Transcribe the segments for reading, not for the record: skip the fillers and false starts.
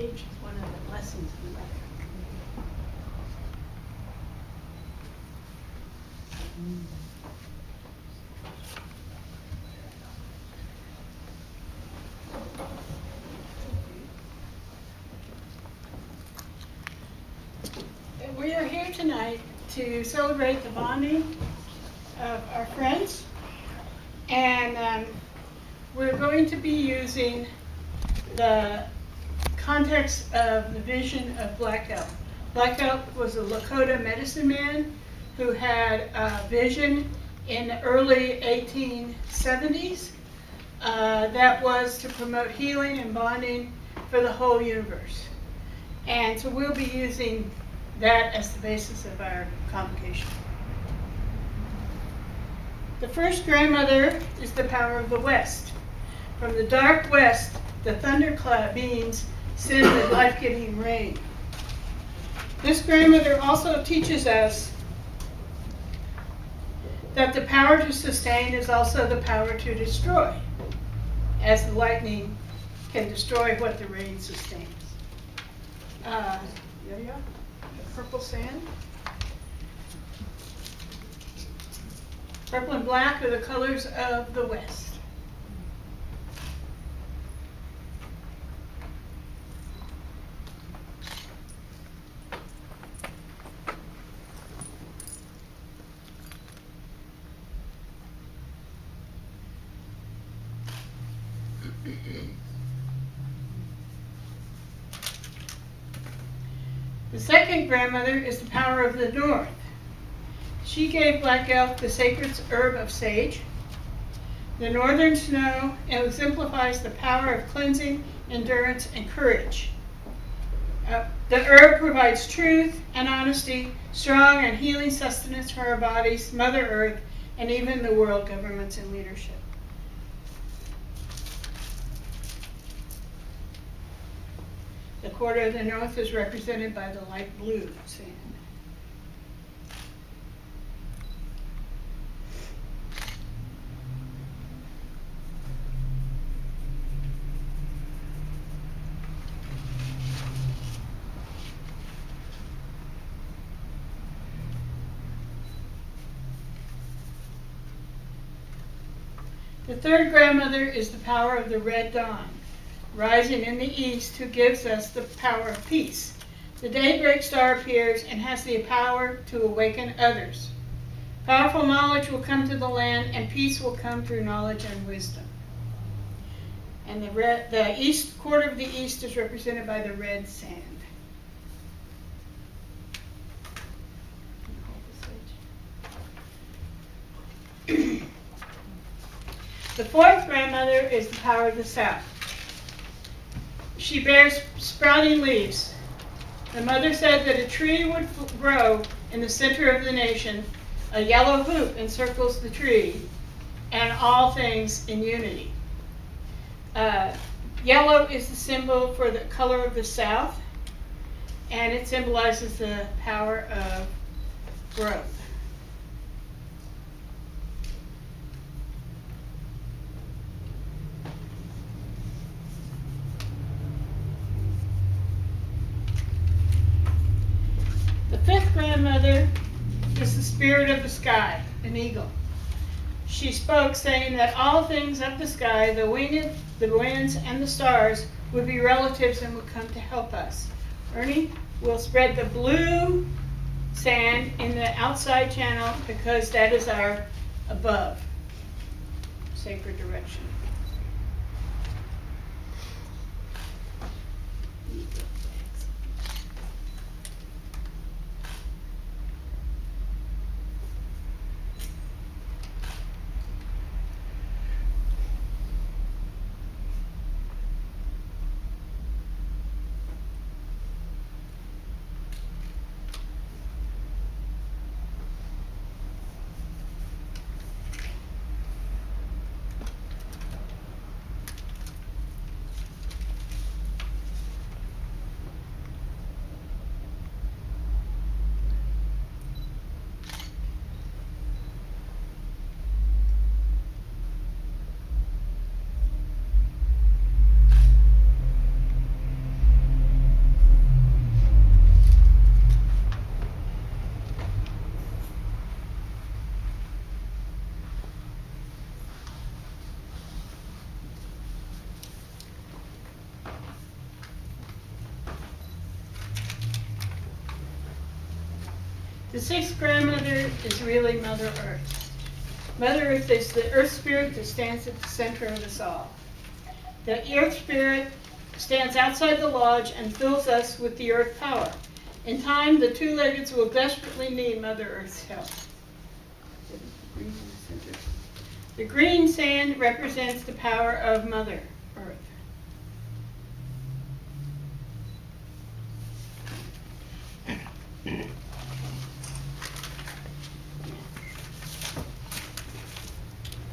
age is one of the blessings in life. We are here tonight to celebrate the bonding of our friends, and we're going to be using the context of the vision of Black Elk. Black Elk was a Lakota medicine man who had a vision in the early 1870s that was to promote healing and bonding for the whole universe. And so we'll be using that as the basis of our convocation. The first grandmother is the power of the West. From the dark West, the thunderclap beings send the life-giving rain. This grandmother also teaches us that the power to sustain is also the power to destroy, as the lightning can destroy what the rain sustains. Purple sand. Purple and black are the colors of the West. The second grandmother is the power of the North. She gave Black Elk the sacred herb of sage. The northern snow exemplifies the power of cleansing, endurance, and courage. The herb provides truth and honesty, strong and healing sustenance for our bodies, Mother Earth, and even the world governments and leadership. The quarter of the North is represented by the light blue sand. The third grandmother is the power of the red dawn, rising in the east, who gives us the power of peace. The daybreak star appears and has the power to awaken others. Powerful knowledge will come to the land, and peace will come through knowledge and wisdom. And the east quarter of the east is represented by the red sand. The fourth grandmother is the power of the south. She bears sprouting leaves. The mother said that a tree would grow in the center of the nation. A yellow hoop encircles the tree, and all things in unity. Yellow is the symbol for the color of the south, and it symbolizes the power of growth. The fifth grandmother is the spirit of the sky, an eagle. She spoke, saying that all things of the sky, the winds, and the stars would be relatives and would come to help us. Ernie will spread the blue sand in the outside channel because that is our above sacred direction. The sixth grandmother is really Mother Earth. Mother Earth is the earth spirit that stands at the center of us all. The earth spirit stands outside the lodge and fills us with the earth power. In time, the two-leggeds will desperately need Mother Earth's help. The green sand represents the power of Mother Earth.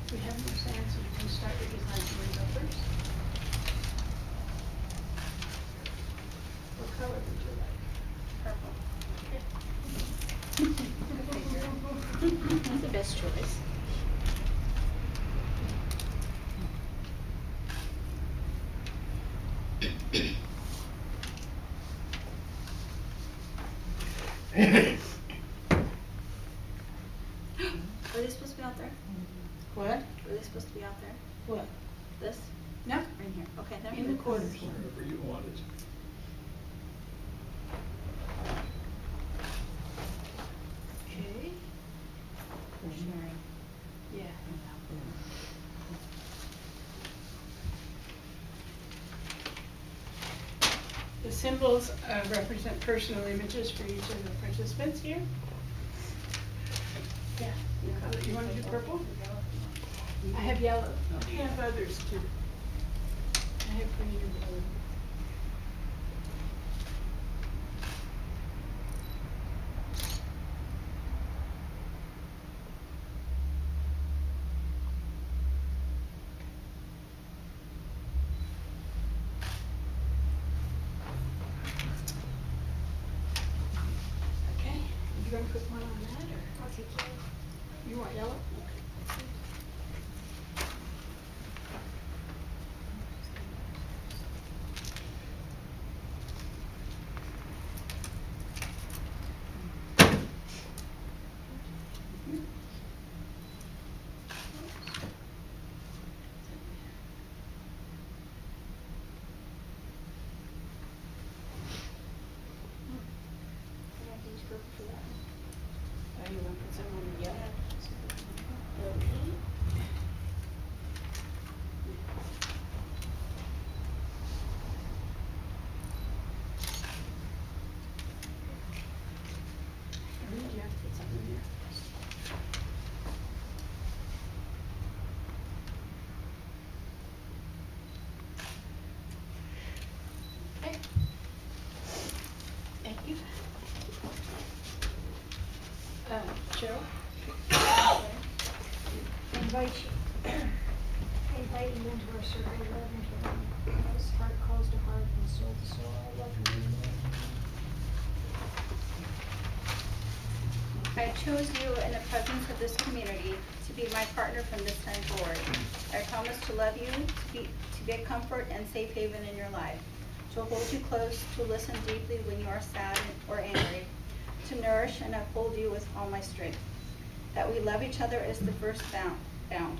We have more sand, so you can start your design. You want to go first? What color would you like? Purple. That's the best choice. Are they supposed to be out there? What? Are they supposed to be out there? What? This? No, Right here. Okay, there. in the quarters. Wherever you want it. Okay. Yeah. The symbols represent personal images for each of the participants here. Yeah. You want to do purple? I have yellow. I have others too. I have green and blue. Okay. You going to put one on that, or? I'll take yellow. You want yellow? Okay. Oh, you want to put some on the yellow? Okay. Ernie, do you have to put something in there? Okay. Thank you. Cheryl? I invite you into our circle of love and caring. As heart calls to heart and soul to soul, I love you. I chose you in the presence of this community to be my partner from this time forward. I promise to love you, to be a comfort and safe haven in your life, to hold you close, to listen deeply when you are sad or angry, to nourish and uphold you with all my strength. That we love each other is the first bond.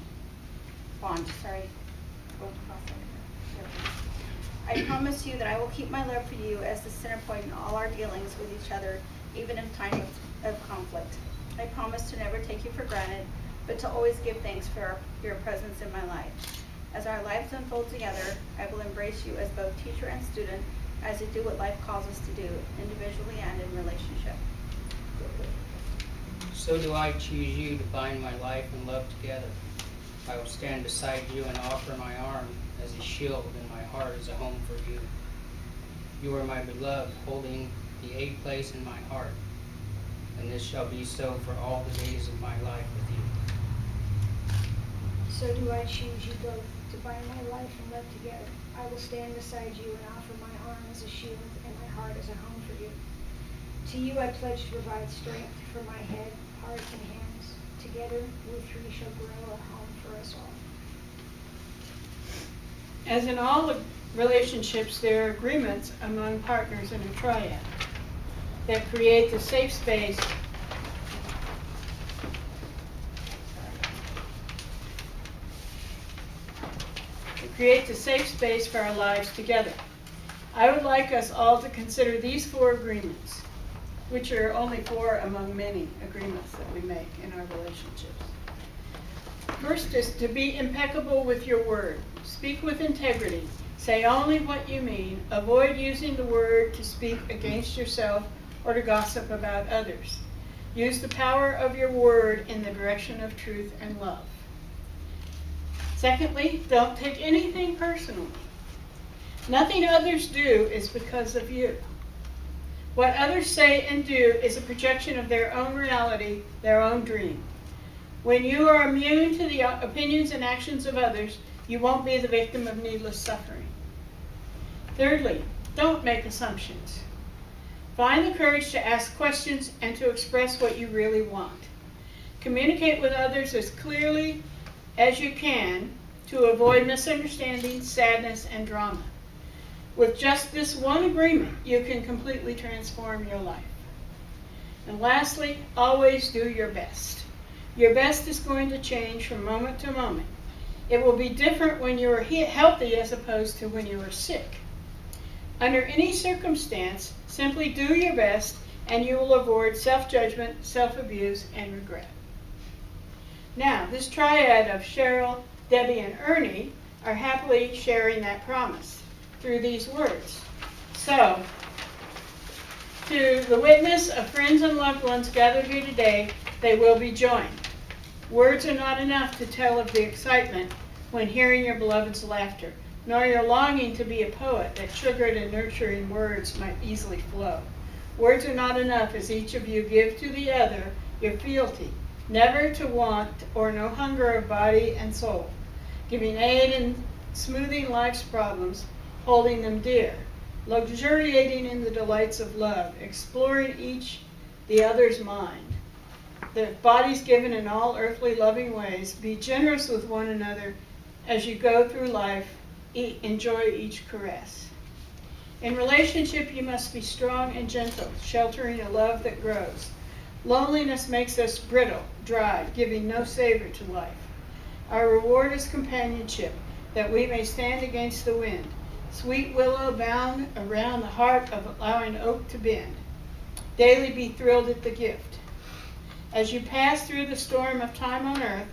I promise you that I will keep my love for you as the center point in all our dealings with each other, even in times of conflict. I promise to never take you for granted, but to always give thanks for your presence in my life. As our lives unfold together, I will embrace you as both teacher and student, as you do what life calls us to do, individually and in relationship. So do I choose you to bind my life and love together. I will stand beside you and offer my arm as a shield and my heart as a home for you. You are my beloved, holding the eighth place in my heart, and this shall be so for all the days of my life with you. So do I choose you both to bind my life and love together. I will stand beside you and offer my arm as a shield and my heart as a home for you. To you I pledge to provide strength for my head, heart, and hands. Together we three shall grow a home for us all. As in all relationships, there are agreements among partners in a triad that create the safe space for our lives together. I would like us all to consider these 4 agreements. which are only 4 among many agreements that we make in our relationships. First is to be impeccable with your word. Speak with integrity. Say only what you mean. Avoid using the word to speak against yourself or to gossip about others. Use the power of your word in the direction of truth and love. Secondly, don't take anything personally. Nothing others do is because of you. What others say and do is a projection of their own reality, their own dream. When you are immune to the opinions and actions of others, you won't be the victim of needless suffering. Thirdly, don't make assumptions. Find the courage to ask questions and to express what you really want. Communicate with others as clearly as you can to avoid misunderstandings, sadness, and drama. With just this one agreement, you can completely transform your life. And lastly, always do your best. Your best is going to change from moment to moment. It will be different when you are healthy as opposed to when you are sick. Under any circumstance, simply do your best and you will avoid self-judgment, self-abuse, and regret. Now, this triad of Cheryl, Debbie, and Ernie are happily sharing that promise through these words. So, to the witness of friends and loved ones gathered here today, they will be joined. Words are not enough to tell of the excitement when hearing your beloved's laughter, nor your longing to be a poet that sugared and nurturing words might easily flow. Words are not enough as each of you give to the other your fealty, never to want or no hunger of body and soul, giving aid in smoothing life's problems, holding them dear, luxuriating in the delights of love, exploring each the other's mind. The bodies given in all earthly loving ways, be generous with one another as you go through life, enjoy each caress. In relationship, you must be strong and gentle, sheltering a love that grows. Loneliness makes us brittle, dry, giving no savor to life. Our reward is companionship, that we may stand against the wind. Sweet willow bound around the heart of allowing oak to bend. Daily be thrilled at the gift. As you pass through the storm of time on earth,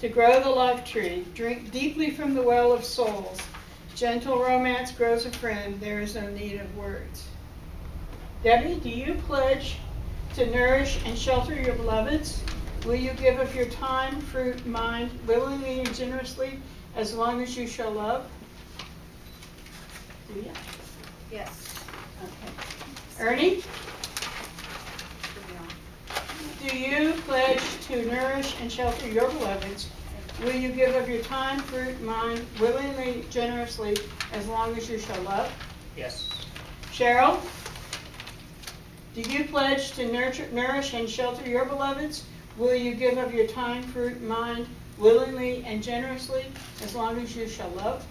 to grow the love tree, drink deeply from the well of souls. Gentle romance grows a friend, there is no need of words. Debbie, do you pledge to nourish and shelter your beloveds? Will you give of your time, fruit, mind, willingly and generously, as long as you shall love? Do you? Yes. Okay. Ernie? Do you pledge to nourish and shelter your beloveds? Will you give of your time, fruit, mind, willingly, generously, as long as you shall love? Yes. Cheryl? Do you pledge to nourish and shelter your beloveds? Will you give of your time, fruit, mind, willingly and generously, as long as you shall love?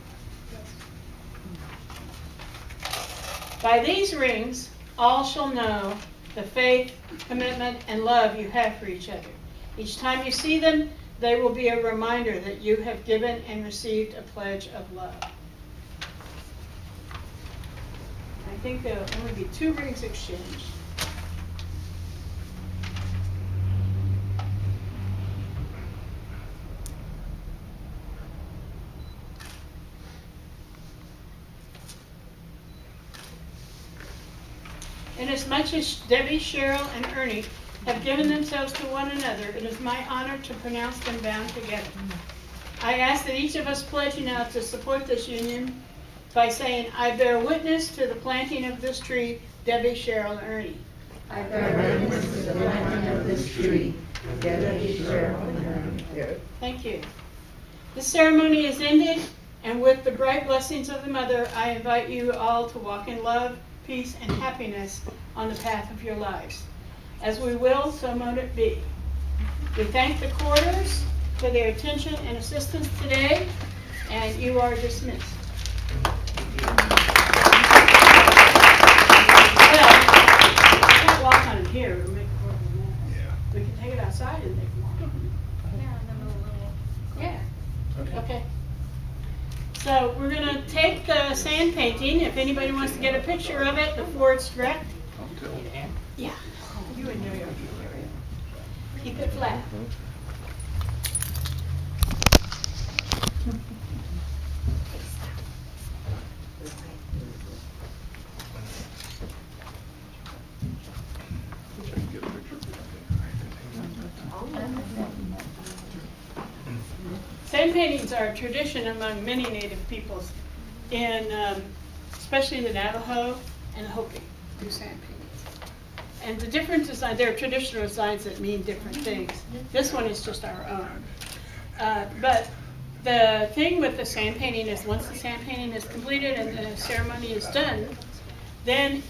Yes. By these rings, all shall know the faith, commitment, and love you have for each other. Each time you see them, they will be a reminder that you have given and received a pledge of love. I think there will only be 2 rings exchanged. Inasmuch as Debbie, Cheryl, and Ernie have given themselves to one another, it is my honor to pronounce them bound together. I ask that each of us pledge now to support this union by saying, I bear witness to the planting of this tree, Debbie, Cheryl, and Ernie. I bear witness to the planting of this tree, Debi, Cheryl, and Ernie. Thank you. This ceremony is ended, and with the bright blessings of the Mother, I invite you all to walk in love, peace, and happiness on the path of your lives. As we will, so mote it be. We thank the courters for their attention and assistance today, and you are dismissed. Well, we can't walk on it here, it'll make a horrible mess. Yeah. We can take it outside and they can walk on it. Yeah, and then a little. Yeah. Okay. So we're going to take the sand painting, if anybody wants to get a picture of it before it's wrecked. Need a hand? Yeah. New York area. Keep it flat. Sand paintings are a tradition among many Native peoples, especially the Navajo and Hopi do sand paintings. And the different design, there are traditional designs that mean different things. This one is just our own. But the thing with the sand painting is once the sand painting is completed and the ceremony is done, then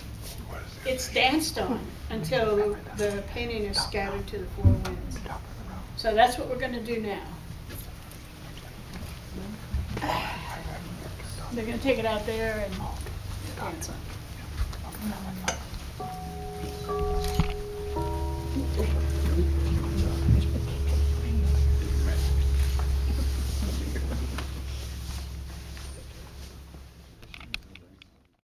it's danced on until the painting is scattered to the four winds. So that's what we're going to do now. They're going to take it out there and dance on it.